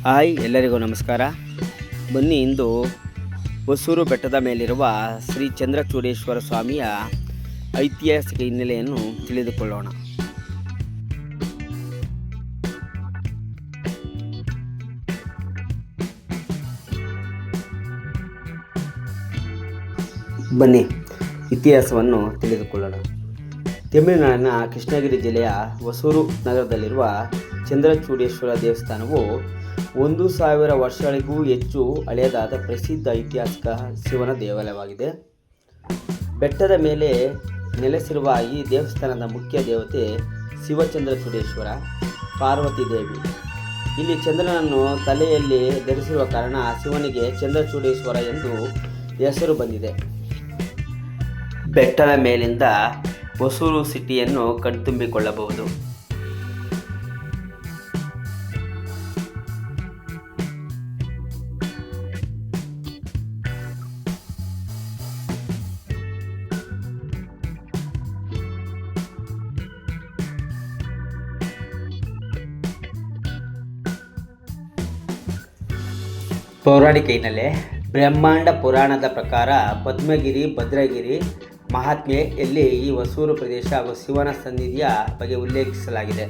Hi, ಎಲ್ಲರಿಗೂ ನಮಸ್ಕಾರ. ಬನ್ನಿ, ಇಂದು ಹೊಸೂರು ಬೆಟ್ಟದ ಮೇಲಿರುವ ಶ್ರೀ ಚಂದ್ರಚೂಡೇಶ್ವರ ಸ್ವಾಮಿಯ ಐತಿಹಾಸಿಕ ಹಿನ್ನೆಲೆಯನ್ನು ತಿಳಿದುಕೊಳ್ಳೋಣ. ಬನ್ನಿ, ಇತಿಹಾಸವನ್ನು ತಿಳಿದುಕೊಳ್ಳೋಣ. ತಮಿಳುನಾಡಿನ ಕೃಷ್ಣಗಿರಿ ಜಿಲ್ಲೆಯ ಹೊಸೂರು ನಗರದಲ್ಲಿರುವ ಚಂದ್ರಚೂಡೇಶ್ವರ ದೇವಸ್ಥಾನವು 1000 ವರ್ಷಗಳಿಗೂ ಹೆಚ್ಚು ಹಳೆಯದಾದ ಪ್ರಸಿದ್ಧ ಐತಿಹಾಸಿಕ ಶಿವನ ದೇವಾಲಯವಾಗಿದೆ. ಬೆಟ್ಟದ ಮೇಲೆ ನೆಲೆಸಿರುವ ಈ ದೇವಸ್ಥಾನದ ಮುಖ್ಯ ದೇವತೆ ಶಿವಚಂದ್ರಚೂಡೇಶ್ವರ, ಪಾರ್ವತಿ ದೇವಿ. ಇಲ್ಲಿ ಚಂದ್ರನನ್ನು ತಲೆಯಲ್ಲಿ ಧರಿಸಿರುವ ಕಾರಣ ಶಿವನಿಗೆ ಚಂದ್ರಚೂಡೇಶ್ವರ ಎಂದು ಹೆಸರು ಬಂದಿದೆ. ಬೆಟ್ಟದ ಮೇಲಿಂದ ಹೊಸೂರು ಸಿಟಿಯನ್ನು ಕಣ್ತುಂಬಿಕೊಳ್ಳಬಹುದು. ಪೌರಾಣಿಕ ಹಿನ್ನೆಲೆ. ಬ್ರಹ್ಮಾಂಡ ಪುರಾಣದ ಪ್ರಕಾರ ಪದ್ಮಗಿರಿ ಭದ್ರಗಿರಿ ಮಹಾತ್ಮೆಯಲ್ಲಿ ಈ ಹೊಸೂರು ಪ್ರದೇಶ ಹಾಗೂ ಶಿವನ ಸನ್ನಿಧಿಯ ಬಗ್ಗೆ ಉಲ್ಲೇಖಿಸಲಾಗಿದೆ.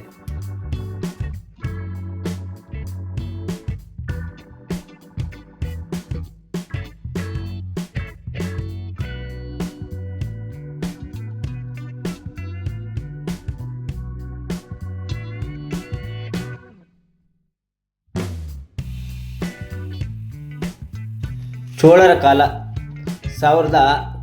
ಚೋಳರ ಕಾಲ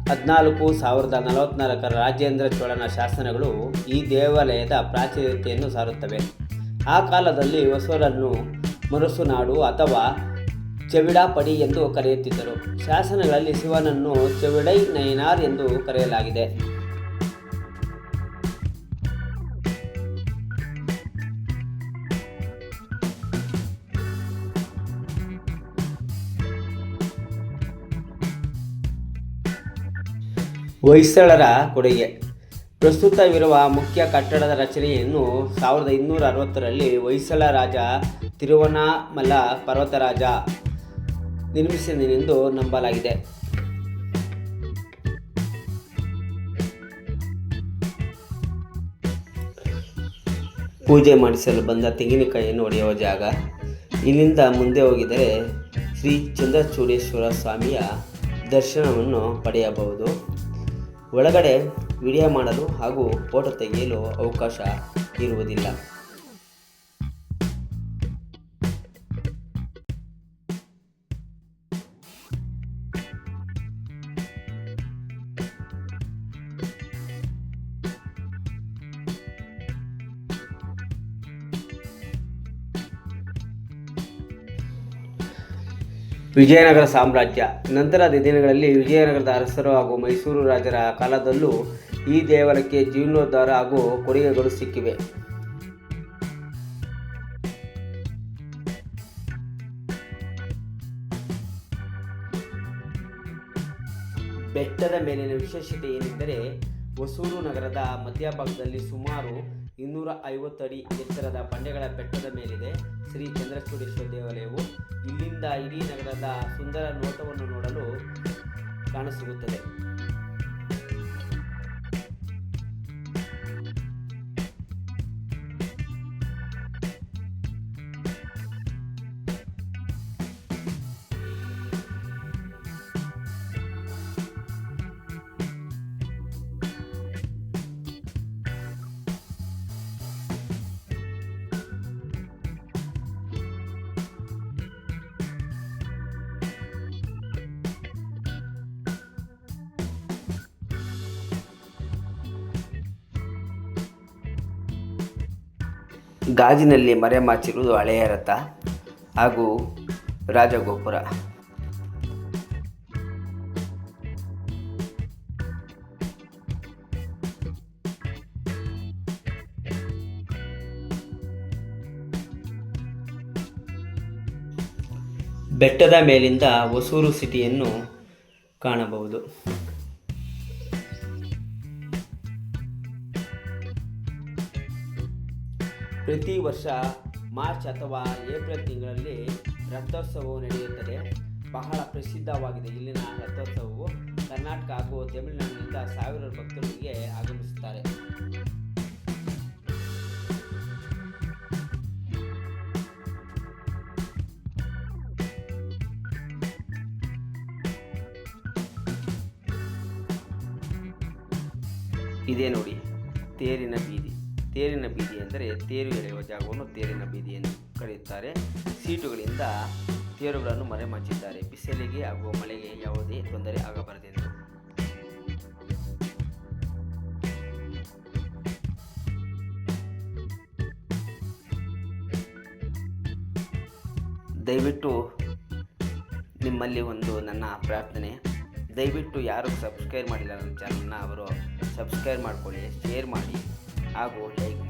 1014-1044 ರಾಜೇಂದ್ರ ಚೋಳನ ಶಾಸನಗಳು ಈ ದೇವಾಲಯದ ಪ್ರಾಚೀನತೆಯನ್ನು ಸಾರುತ್ತವೆ. ಆ ಕಾಲದಲ್ಲಿ ಹೊಸೂರನ್ನು ಮರುಸುನಾಡು ಅಥವಾ ಚೆವಿಡಾಪಡಿ ಎಂದು ಕರೆಯುತ್ತಿದ್ದರು. ಶಾಸನಗಳಲ್ಲಿ ಶಿವನನ್ನು ಚೆವಿಡೈ ನಯನಾರ್ ಎಂದು ಕರೆಯಲಾಗಿದೆ. ಹೊಯ್ಸಳರ ಕೊಡುಗೆ. ಪ್ರಸ್ತುತವಿರುವ ಮುಖ್ಯ ಕಟ್ಟಡದ ರಚನೆಯನ್ನು 1260ರಲ್ಲಿ ಹೊಯ್ಸಳ ರಾಜ ತಿರುವನಾಮಲ ಪರ್ವತರಾಜ ನಿರ್ಮಿಸಿದನೆಂದು ನಂಬಲಾಗಿದೆ. ಪೂಜೆ ಮಾಡಿಸಲು ಬಂದ ತೆಂಗಿನಕಾಯಿಯನ್ನು ಒಡೆಯುವ ಜಾಗ. ಇಲ್ಲಿಂದ ಮುಂದೆ ಹೋಗಿದರೆ ಶ್ರೀ ಚಂದ್ರಚೂಡೇಶ್ವರ ಸ್ವಾಮಿಯ ದರ್ಶನವನ್ನು ಪಡೆಯಬಹುದು. ಒಳಗಡೆ ವಿಡಿಯೋ ಮಾಡಲು ಹಾಗೂ ಫೋಟೋ ತೆಗೆಯಲು ಅವಕಾಶ ಇರುವುದಿಲ್ಲ. ವಿಜಯನಗರ ಸಾಮ್ರಾಜ್ಯ. ನಂತರದ ದಿನಗಳಲ್ಲಿ ವಿಜಯನಗರದ ಅರಸರು ಹಾಗೂ ಮೈಸೂರು ರಾಜರ ಕಾಲದಲ್ಲೂ ಈ ದೇವಾಲಯಕ್ಕೆ ಜೀರ್ಣೋದ್ಧಾರ ಹಾಗೂ ಕೊಡುಗೆಗಳು ಸಿಕ್ಕಿವೆ. ಬೆಟ್ಟದ ಮೇಲಿನ ವಿಶೇಷತೆ ಏನೆಂದರೆ, ಹೊಸೂರು ನಗರದ ಮಧ್ಯಭಾಗದಲ್ಲಿ ಸುಮಾರು 250 ಅಡಿ ಎತ್ತರದ ಬಂಡೆಗಳ ಬೆಟ್ಟದ ಮೇಲಿದೆ ಶ್ರೀ ಚಂದ್ರಚೂಡೇಶ್ವರ ದೇವಾಲಯವು. ಇಲ್ಲಿಂದ ಇಡೀ ನಗರದ ಸುಂದರ ನೋಟವನ್ನು ನೋಡಲು ಕಾಣಸಿಗುತ್ತದೆ. ಗಾಜಿನಲ್ಲಿ ಮರೆಮಾಚಿರುವುದು ಹಳೆಯ ರಥ ಹಾಗೂ ರಾಜಗೋಪುರ. ಬೆಟ್ಟದ ಮೇಲಿಂದ ಹೊಸೂರು ಸಿಟಿಯನ್ನು ಕಾಣಬಹುದು. ಪ್ರತಿ ವರ್ಷ ಮಾರ್ಚ್ ಅಥವಾ ಏಪ್ರಿಲ್ ತಿಂಗಳಲ್ಲಿ ರಥೋತ್ಸವವು ನಡೆಯುತ್ತದೆ. ಬಹಳ ಪ್ರಸಿದ್ಧವಾಗಿದೆ ಇಲ್ಲಿನ ರಥೋತ್ಸವವು. ಕರ್ನಾಟಕ ಹಾಗೂ ತಮಿಳುನಾಡಿನಿಂದ ಸಾವಿರಾರು ಭಕ್ತರು ಇಲ್ಲಿಗೆ ಆಗಮಿಸುತ್ತಾರೆ. ಇದೇ ನೋಡಿ ತೇರಿನ ಬೀದಿ. ತೇರಿನ ಬೀದಿ ಎಂದರೆ ತೇರು ಎಳೆಯುವ ಜಾಗವನ್ನು ತೇರಿನ ಬೀದಿ ಎಂದು ಕರೆಯುತ್ತಾರೆ. ಸೀಟುಗಳಿಂದ ತೇರುಗಳನ್ನು ಮರೆಮಾಚಿದ್ದಾರೆ. ಬಿಸಿಲಿಗೆ ಹಾಗೂ ಮಳೆಗೆ ಯಾವುದೇ ತೊಂದರೆ ಆಗಬಾರದೆಂದು. ದಯವಿಟ್ಟು ನಿಮ್ಮಲ್ಲಿ ಒಂದು ನನ್ನ ಪ್ರಾರ್ಥನೆ, ದಯವಿಟ್ಟು ಯಾರು ಸಬ್ಸ್ಕ್ರೈಬ್ ಮಾಡಿಲ್ಲ ನನ್ನ ಚಾನಲ್ನ ಅವರು ಸಬ್ಸ್ಕ್ರೈಬ್ ಮಾಡಿಕೊಳ್ಳಿ, ಶೇರ್ ಮಾಡಿ ಹಾಗೂ ಲೈಕ್